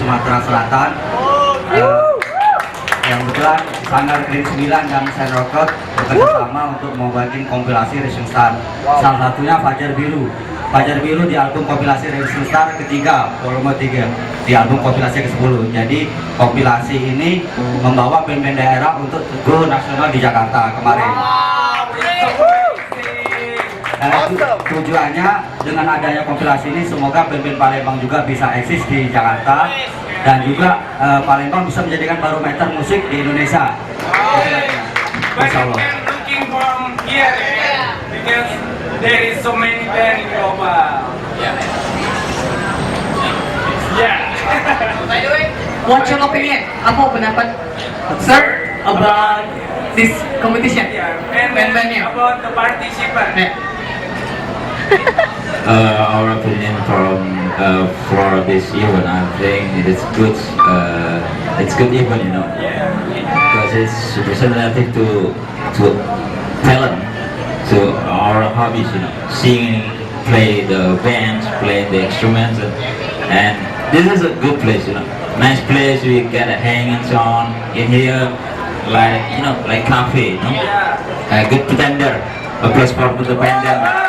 Sumatera Selatan. Yang kebetulan Sanggar Green 9 dan Shine Record bekerja sama untuk membuat kompilasi Rising Star. Salah satunya Fajar Biru. Fajar Biru di album kompilasi Rising Star ketiga, volume 3, di album kompilasi ke-10. Jadi kompilasi ini membawa band-band daerah untuk go nasional di Jakarta kemarin. Tujuannya dengan adanya kompilasi ini semoga band-band Palembang juga bisa eksis di Jakarta dan juga Palembang bisa menjadikan barometer musik di Indonesia. Insya Allah. Looking from here because there is so many band in global. Yeah. By the way, what's your opinion? Apa pendapat sir about this competition? Yeah. And Band-bandnya. about the participant. Our opinion for this event, I think it's good. It's good event, you know, because it's representative to talent, to our hobbies, you know, singing, play the bands, play the instruments, and this is a good place, you know, nice place. We get a hanging on in here, like like cafe, you know, a good pretender, a place for the pretender.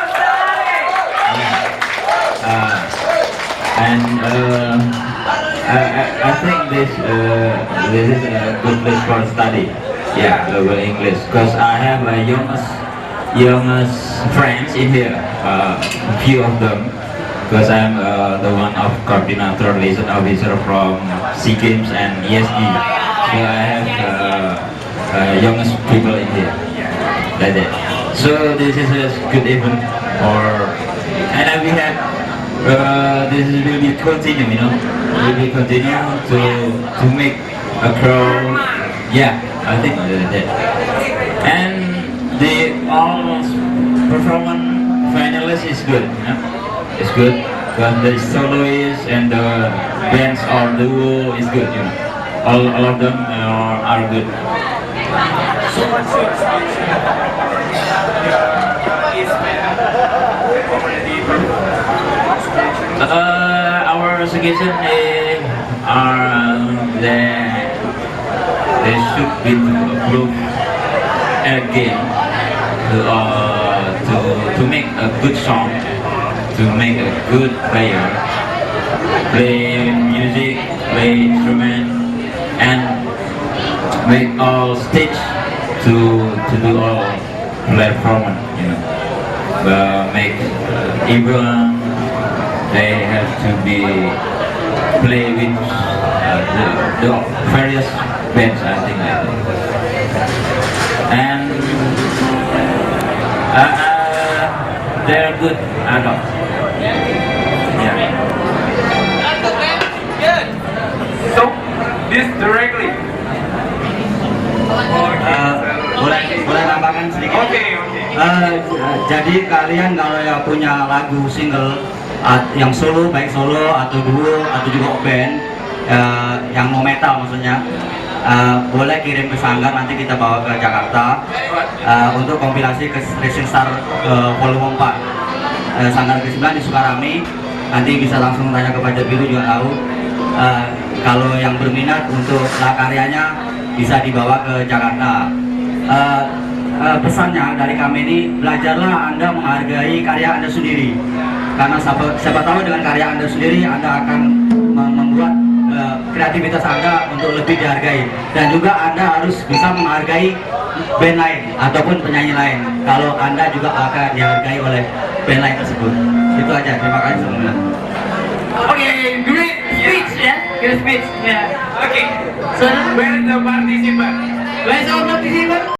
I think this is a good place for study. Yeah, global English. Because I have a youngest friends in here. A few of them. Because I'm the one of coordinator liaison officer from SEA Games and ESG. So I have youngest people in here. Like that. So this is a good event. And we have. This will be continue, you know. Will be continue to make a crowd. Yeah, I think that. And the all performance finalists is good. You know? It's good because the soloists and the bands or the duo is good. You know, all of them are good. So what's your suggestion? Our suggestion is that they should be improved again to make a good song, to make a good player, play music, play instrument, and make all stage to do all performance, you know. But make even they have to be play with the various bands, I think like that. And they're good adults. Yeah. So this directly. Boleh tambahkan sedikit? Okay. Jadi kalian kalau yang punya lagu single yang solo, baik solo atau duo atau juga band yang no metal maksudnya, boleh kirim ke Sanggar, nanti kita bawa ke Jakarta untuk kompilasi ke Rising Star volume 4 Sanggar Green 9 di Sukarami. Nanti bisa langsung tanya ke Fajar Biru juga tahu. Kalau yang berminat untuk karyanya bisa dibawa ke Jakarta. Pesannya dari kami ini, belajarlah Anda menghargai karya Anda sendiri, karena siapa tahu dengan karya Anda sendiri Anda akan membuat kreativitas Anda untuk lebih dihargai, dan juga Anda harus bisa menghargai band lain ataupun penyanyi lain kalau Anda juga akan dihargai oleh band lain tersebut. Itu aja, terima kasih semuanya. Okay, great speech, yeah, great speech, yeah. Okay. So, Where is the participant? where's our participant?